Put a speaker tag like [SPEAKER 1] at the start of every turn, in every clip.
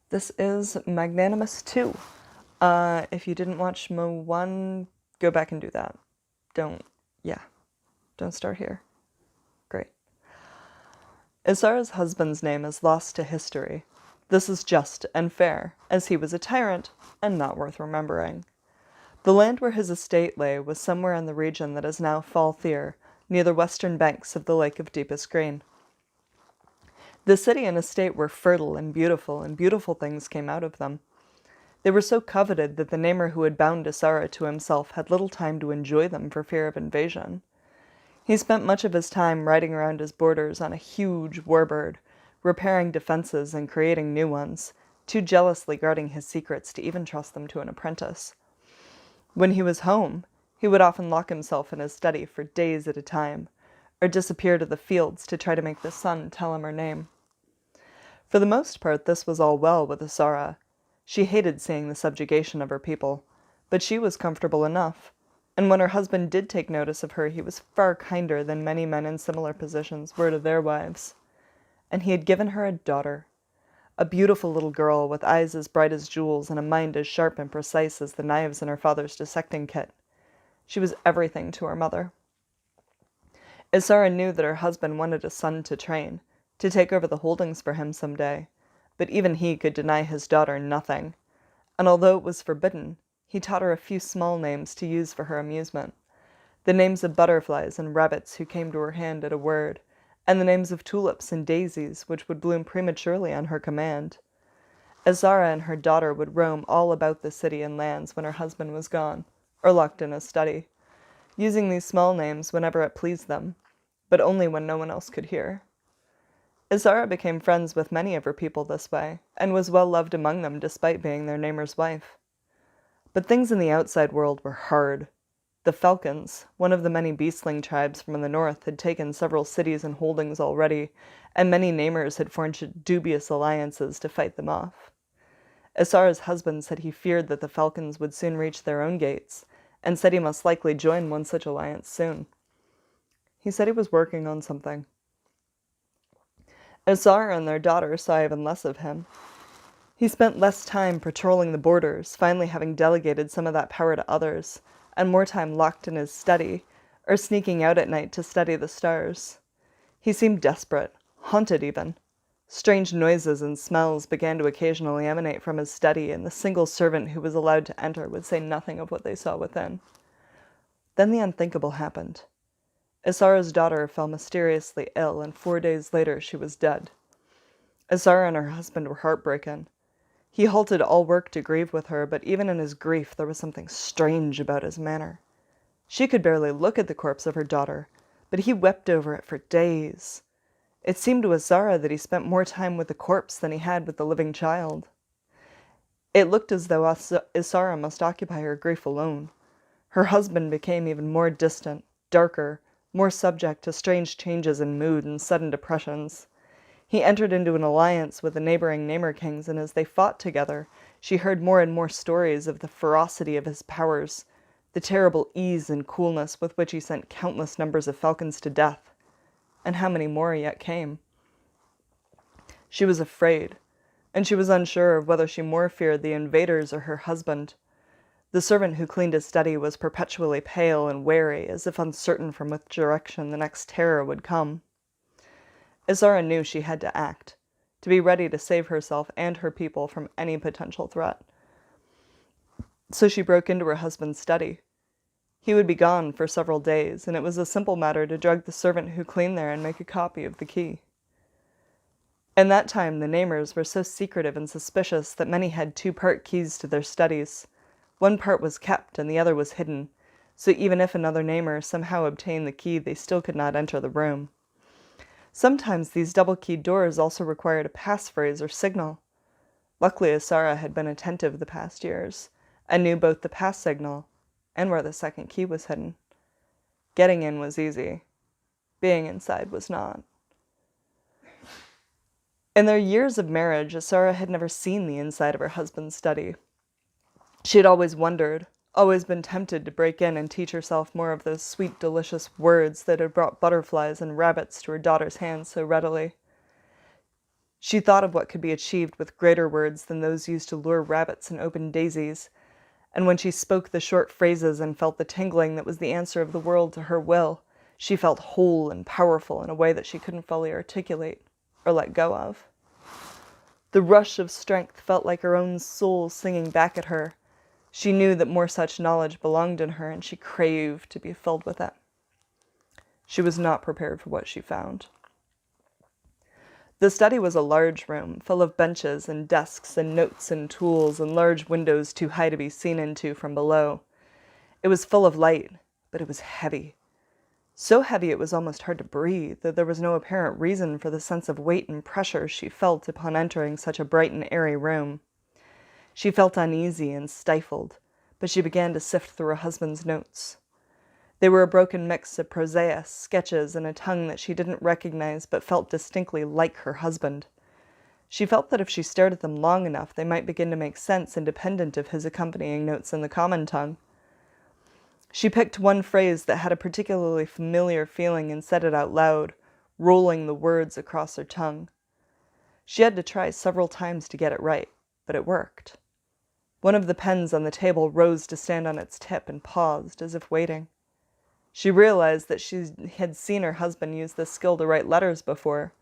[SPEAKER 1] This is Magnanimous 2. If you didn't watch Mo 1, go back and do that. Don't start here. Great. Assara's husband's name is lost to history. This is just and fair, as he was a tyrant and not worth remembering. The land where his estate lay was somewhere in the region that is now Fal Thir, near the western banks of the Lake of Deepest Green. The city and estate were fertile and beautiful things came out of them. They were so coveted that the namer who had bound Assara to himself had little time to enjoy them for fear of invasion. He spent much of his time riding around his borders on a huge warbird, repairing defenses and creating new ones, too jealously guarding his secrets to even trust them to an apprentice. When he was home, he would often lock himself in his study for days at a time, or disappear to the fields to try to make the sun tell him her name. For the most part, this was all well with Assara. She hated seeing the subjugation of her people, but she was comfortable enough, and when her husband did take notice of her, he was far kinder than many men in similar positions were to their wives. And he had given her a daughter, a beautiful little girl with eyes as bright as jewels and a mind as sharp and precise as the knives in her father's dissecting kit. She was everything to her mother. Assara knew that her husband wanted a son to train, to take over the holdings for him some day, but even he could deny his daughter nothing, and although it was forbidden, he taught her a few small names to use for her amusement, the names of butterflies and rabbits who came to her hand at a word, and the names of tulips and daisies which would bloom prematurely on her command. Assara and her daughter would roam all about the city and lands when her husband was gone, or locked in his study, using these small names whenever it pleased them, but only when no one else could hear. Assara became friends with many of her people this way, and was well loved among them despite being their namer's wife. But things in the outside world were hard. The Falcons, one of the many beastling tribes from the north, had taken several cities and holdings already, and many namers had forged dubious alliances to fight them off. Assara's husband said he feared that the Falcons would soon reach their own gates, and said he must likely join one such alliance soon. He said he was working on something. Assara and their daughter saw even less of him. He spent less time patrolling the borders, finally having delegated some of that power to others, and more time locked in his study, or sneaking out at night to study the stars. He seemed desperate, haunted even. Strange noises and smells began to occasionally emanate from his study, and the single servant who was allowed to enter would say nothing of what they saw within. Then the unthinkable happened. Assara's daughter fell mysteriously ill, and 4 days later she was dead. Assara and her husband were heartbroken. He halted all work to grieve with her, but even in his grief there was something strange about his manner. She could barely look at the corpse of her daughter, but he wept over it for days. It seemed to Assara that he spent more time with the corpse than he had with the living child. It looked as though Assara must occupy her grief alone. Her husband became even more distant, darker, more subject to strange changes in mood and sudden depressions. He entered into an alliance with the neighboring Namer kings, and as they fought together, she heard more and more stories of the ferocity of his powers, the terrible ease and coolness with which he sent countless numbers of falcons to death, and how many more yet came. She was afraid, and she was unsure of whether she more feared the invaders or her husband. The servant who cleaned his study was perpetually pale and wary, as if uncertain from which direction the next terror would come. Assara knew she had to act, to be ready to save herself and her people from any potential threat. So she broke into her husband's study. He would be gone for several days, and it was a simple matter to drug the servant who cleaned there and make a copy of the key. In that time the namers were so secretive and suspicious that many had two-part keys to their studies. One part was kept and the other was hidden, so even if another namer somehow obtained the key, they still could not enter the room. Sometimes these double-keyed doors also required a passphrase or signal. Luckily, Assara had been attentive the past years, and knew both the pass signal and where the second key was hidden. Getting in was easy. Being inside was not. In their years of marriage, Assara had never seen the inside of her husband's study. She had always wondered, always been tempted to break in and teach herself more of those sweet, delicious words that had brought butterflies and rabbits to her daughter's hands so readily. She thought of what could be achieved with greater words than those used to lure rabbits and open daisies, and when she spoke the short phrases and felt the tingling that was the answer of the world to her will, she felt whole and powerful in a way that she couldn't fully articulate or let go of. The rush of strength felt like her own soul singing back at her. She knew that more such knowledge belonged in her, and she craved to be filled with it. She was not prepared for what she found. The study was a large room, full of benches and desks and notes and tools and large windows too high to be seen into from below. It was full of light, but it was heavy. So heavy it was almost hard to breathe, though there was no apparent reason for the sense of weight and pressure she felt upon entering such a bright and airy room. She felt uneasy and stifled, but she began to sift through her husband's notes. They were a broken mix of prosaic sketches and a tongue that she didn't recognize but felt distinctly like her husband. She felt that if she stared at them long enough, they might begin to make sense independent of his accompanying notes in the common tongue. She picked one phrase that had a particularly familiar feeling and said it out loud, rolling the words across her tongue. She had to try several times to get it right, but it worked. One of the pens on the table rose to stand on its tip and paused, as if waiting. She realized that she had seen her husband use this skill to write letters before.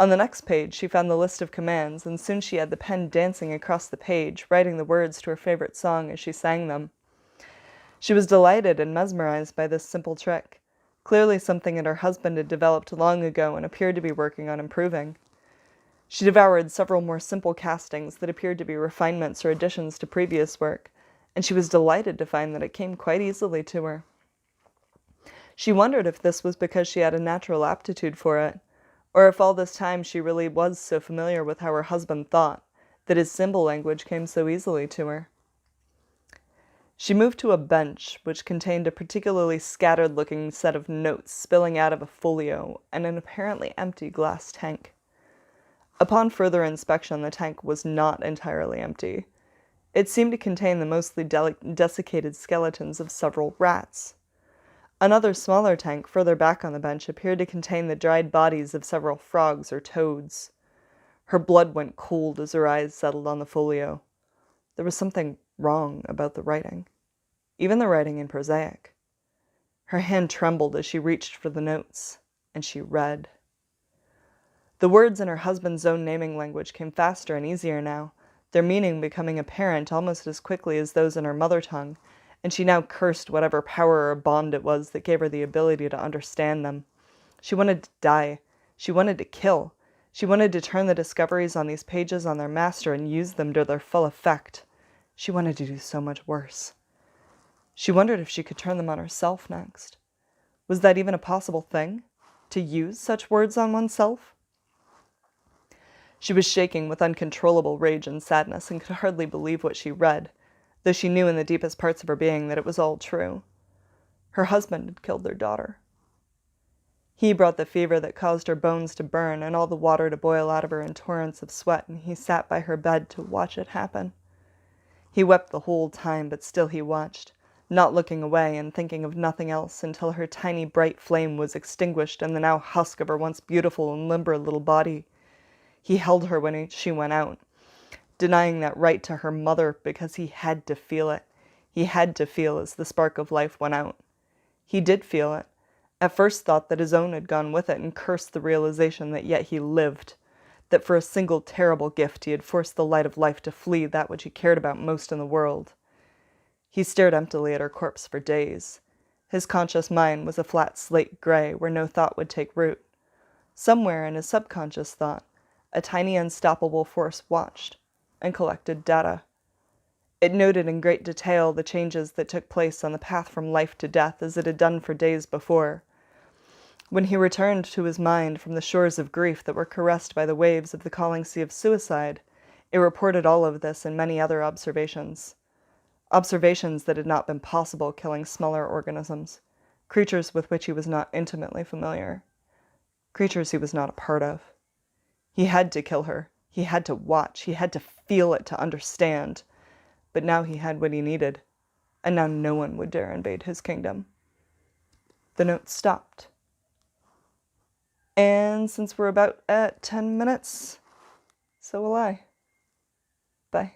[SPEAKER 1] On the next page, she found the list of commands, and soon she had the pen dancing across the page, writing the words to her favorite song as she sang them. She was delighted and mesmerized by this simple trick, clearly something that her husband had developed long ago and appeared to be working on improving. She devoured several more simple castings that appeared to be refinements or additions to previous work, and she was delighted to find that it came quite easily to her. She wondered if this was because she had a natural aptitude for it, or if all this time she really was so familiar with how her husband thought that his symbol language came so easily to her. She moved to a bench which contained a particularly scattered-looking set of notes spilling out of a folio and an apparently empty glass tank. Upon further inspection, the tank was not entirely empty. It seemed to contain the mostly desiccated skeletons of several rats. Another smaller tank further back on the bench appeared to contain the dried bodies of several frogs or toads. Her blood went cold as her eyes settled on the folio. There was something wrong about the writing, even the writing in prosaic. Her hand trembled as she reached for the notes, and she read. The words in her husband's own naming language came faster and easier now, their meaning becoming apparent almost as quickly as those in her mother tongue, and she now cursed whatever power or bond it was that gave her the ability to understand them. She wanted to die. She wanted to kill. She wanted to turn the discoveries on these pages on their master and use them to their full effect. She wanted to do so much worse. She wondered if she could turn them on herself next. Was that even a possible thing? To use such words on oneself? She was shaking with uncontrollable rage and sadness and could hardly believe what she read, though she knew in the deepest parts of her being that it was all true. Her husband had killed their daughter. He brought the fever that caused her bones to burn and all the water to boil out of her in torrents of sweat, and he sat by her bed to watch it happen. He wept the whole time, but still he watched, not looking away and thinking of nothing else until her tiny bright flame was extinguished in the now husk of her once beautiful and limber little body. He held her when she went out, denying that right to her mother because he had to feel it. He had to feel as the spark of life went out. He did feel it. At first thought that his own had gone with it and cursed the realization that yet he lived, that for a single terrible gift he had forced the light of life to flee that which he cared about most in the world. He stared emptily at her corpse for days. His conscious mind was a flat slate gray where no thought would take root. Somewhere in his subconscious thought, a tiny unstoppable force watched and collected data. It noted in great detail the changes that took place on the path from life to death as it had done for days before. When he returned to his mind from the shores of grief that were caressed by the waves of the calling sea of suicide, it reported all of this and many other observations. Observations that had not been possible killing smaller organisms, creatures with which he was not intimately familiar, creatures he was not a part of. He had to kill her. He had to watch. He had to feel it to understand. But now he had what he needed, and now no one would dare invade his kingdom. The note stopped. And since we're about at 10 minutes, So will I. Bye.